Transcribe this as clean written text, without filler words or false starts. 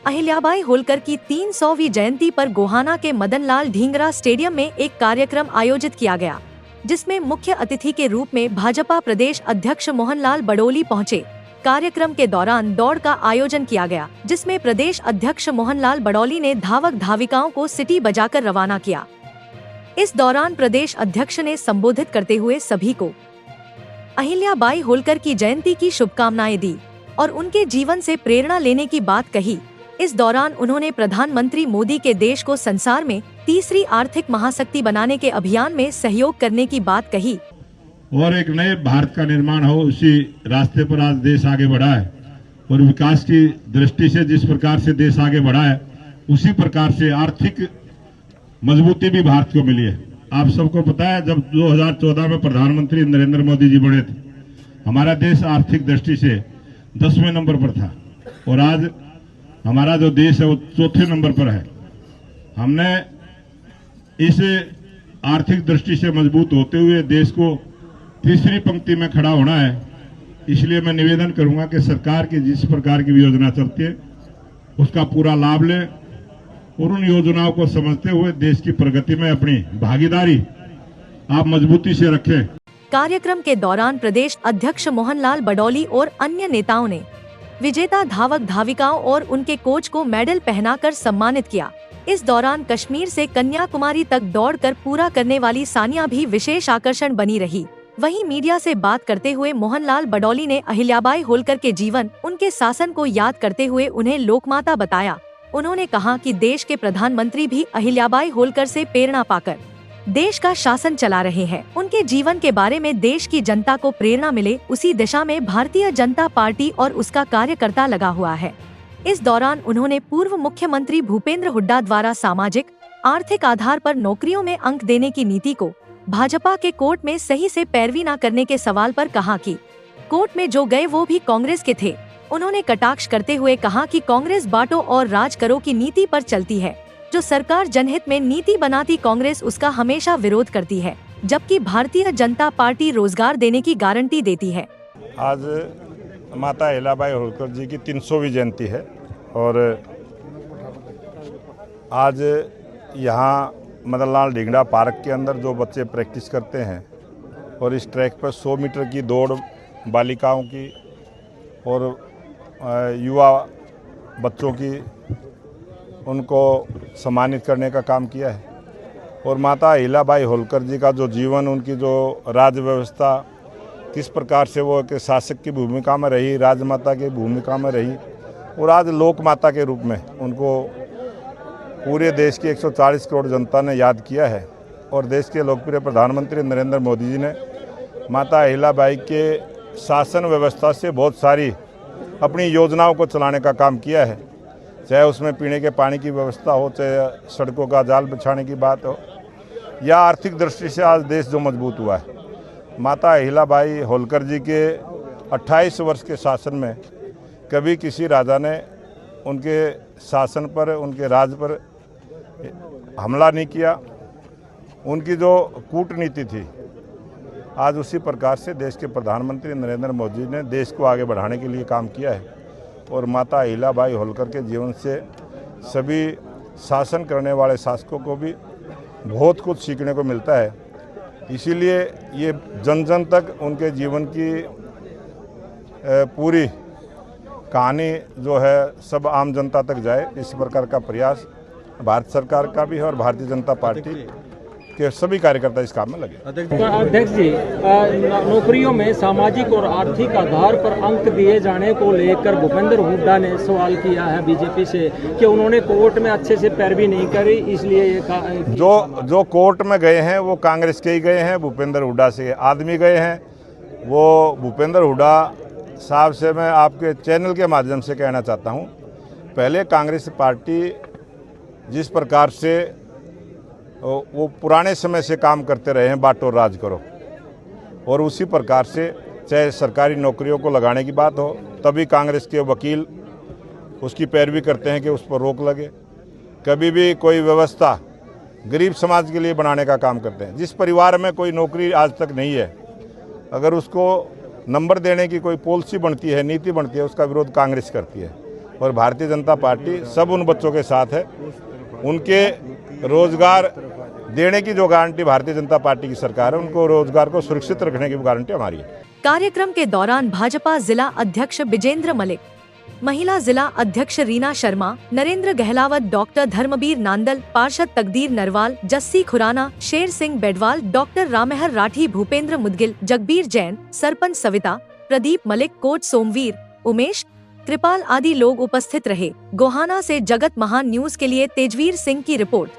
अहिल्याबाई होलकर की 300वीं जयंती पर गोहाना के मदनलाल ढींगरा स्टेडियम में एक कार्यक्रम आयोजित किया गया, जिसमें मुख्य अतिथि के रूप में भाजपा प्रदेश अध्यक्ष मोहनलाल बडोली पहुंचे। कार्यक्रम के दौरान दौड़ का आयोजन किया गया, जिसमें प्रदेश अध्यक्ष मोहनलाल बडोली ने धावक धाविकाओं को सिटी बजाकर रवाना किया। इस दौरान प्रदेश अध्यक्ष ने संबोधित करते हुए सभी को अहिल्याबाई होलकर की जयंती की शुभकामनाएं दी और उनके जीवन से प्रेरणा लेने की बात कही। इस दौरान उन्होंने प्रधानमंत्री मोदी के देश को संसार में तीसरी आर्थिक महाशक्ति बनाने के अभियान में सहयोग करने की बात कही और एक नए भारत का निर्माण हो, उसी रास्ते पर आज देश आगे बढ़ा है। और विकास की दृष्टि से जिस प्रकार से देश आगे बढ़ा है, उसी प्रकार से आर्थिक मजबूती भी भारत को मिली है। आप सबको पता है, जब 2014 में प्रधानमंत्री नरेंद्र मोदी जी बने थे, हमारा देश आर्थिक दृष्टि से 10वें नंबर पर था और आज हमारा जो देश है वो 4थे नंबर पर है। हमने इस आर्थिक दृष्टि से मजबूत होते हुए देश को तीसरी पंक्ति में खड़ा होना है। इसलिए मैं निवेदन करूंगा कि सरकार की जिस प्रकार की भी योजना चलती है, उसका पूरा लाभ लें और उन योजनाओं को समझते हुए देश की प्रगति में अपनी भागीदारी आप मजबूती से रखें। कार्यक्रम के दौरान प्रदेश अध्यक्ष मोहनलाल बडोली और अन्य नेताओं ने विजेता धावक धाविकाओं और उनके कोच को मेडल पहनाकर सम्मानित किया। इस दौरान कश्मीर से कन्याकुमारी तक दौड़कर पूरा करने वाली सानिया भी विशेष आकर्षण बनी रही। वहीं मीडिया से बात करते हुए मोहनलाल बडोली ने अहिल्याबाई होलकर के जीवन, उनके शासन को याद करते हुए उन्हें लोकमाता बताया। उन्होंने कहा कि देश के प्रधानमंत्री भी अहिल्याबाई होलकर से प्रेरणा पाकर देश का शासन चला रहे हैं। उनके जीवन के बारे में देश की जनता को प्रेरणा मिले, उसी दिशा में भारतीय जनता पार्टी और उसका कार्यकर्ता लगा हुआ है। इस दौरान उन्होंने पूर्व मुख्यमंत्री भूपेंद्र हुड्डा द्वारा सामाजिक आर्थिक आधार पर नौकरियों में अंक देने की नीति को भाजपा के कोर्ट में सही से पैरवी न करने के सवाल पर कहा कि कोर्ट में जो गए वो भी कांग्रेस के थे। उन्होंने कटाक्ष करते हुए कहा कि कांग्रेस बांटो और राज करो की नीति पर चलती है। जो सरकार जनहित में नीति बनाती कांग्रेस उसका हमेशा विरोध करती है, जबकि भारतीय जनता पार्टी रोजगार देने की गारंटी देती है। आज माता अहिल्याबाई होलकर जी की 300वीं जयंती है और आज यहाँ मदनलाल ढींगरा पार्क के अंदर जो बच्चे प्रैक्टिस करते हैं और इस ट्रैक पर 100 मीटर की दौड़ बालिकाओं की और युवा बच्चों की, उनको सम्मानित करने का काम किया है। और माता अहिल्याबाई होलकर जी का जो जीवन, उनकी जो राज्य व्यवस्था, किस प्रकार से वो एक शासक की भूमिका में रही, राजमाता की भूमिका में रही और आज लोक माता के रूप में उनको पूरे देश की 140 करोड़ जनता ने याद किया है। और देश के लोकप्रिय प्रधानमंत्री नरेंद्र मोदी जी ने माता अहिल्याबाई के शासन व्यवस्था से बहुत सारी अपनी योजनाओं को चलाने का काम किया है, चाहे उसमें पीने के पानी की व्यवस्था हो, चाहे सड़कों का जाल बिछाने की बात हो, या आर्थिक दृष्टि से आज देश जो मजबूत हुआ है। माता अहिल्याबाई होलकर जी के 28 वर्ष के शासन में कभी किसी राजा ने उनके शासन पर, उनके राज पर हमला नहीं किया। उनकी जो कूटनीति थी, आज उसी प्रकार से देश के प्रधानमंत्री नरेंद्र मोदी ने देश को आगे बढ़ाने के लिए काम किया है। और माता अहिल्याबाई होलकर के जीवन से सभी शासन करने वाले शासकों को भी बहुत कुछ सीखने को मिलता है। इसीलिए ये जन जन तक उनके जीवन की पूरी कहानी जो है सब आम जनता तक जाए, इस प्रकार का प्रयास भारत सरकार का भी है और भारतीय जनता पार्टी के सभी कार्यकर्ता इस काम में लगे। अध्यक्ष जी, नौकरियों में सामाजिक और आर्थिक आधार पर अंक दिए जाने को लेकर भूपेंद्र हुड्डा ने सवाल किया है बीजेपी से कि उन्होंने कोर्ट में अच्छे से पैरवी नहीं करी, इसलिए ये जो कोर्ट में गए हैं वो कांग्रेस के ही गए हैं, भूपेंद्र हुड्डा से आदमी गए हैं। वो भूपेंद्र हुड्डा साहब से मैं आपके चैनल के माध्यम से कहना चाहता हूँ, पहले कांग्रेस पार्टी जिस प्रकार से वो पुराने समय से काम करते रहे हैं, बांटो राज करो, और उसी प्रकार से चाहे सरकारी नौकरियों को लगाने की बात हो, तभी कांग्रेस के वकील उसकी पैरवी करते हैं कि उस पर रोक लगे। कभी भी कोई व्यवस्था गरीब समाज के लिए बनाने का काम करते हैं। जिस परिवार में कोई नौकरी आज तक नहीं है, अगर उसको नंबर देने की कोई पॉलिसी बनती है, नीति बनती है, उसका विरोध कांग्रेस करती है। और भारतीय जनता पार्टी सब उन बच्चों के साथ है। उनके रोजगार देने की जो गारंटी भारतीय जनता पार्टी की सरकार है, उनको रोजगार को सुरक्षित रखने की गारंटी हमारी है। कार्यक्रम के दौरान भाजपा जिला अध्यक्ष बिजेंद्र मलिक, महिला जिला अध्यक्ष रीना शर्मा, नरेंद्र गहलावत, डॉक्टर धर्मबीर नांदल, पार्षद तकदीर नरवाल, जस्सी खुराना, शेर सिंह बेडवाल, डॉक्टर रामहर राठी, भूपेंद्र मुदगिल, जगबीर जैन, सरपंच सविता, प्रदीप मलिक, कोच सोमवीर, उमेश, कृपाल आदि लोग उपस्थित रहे। गोहाना से जगत महान न्यूज के लिए तेजवीर सिंह की रिपोर्ट।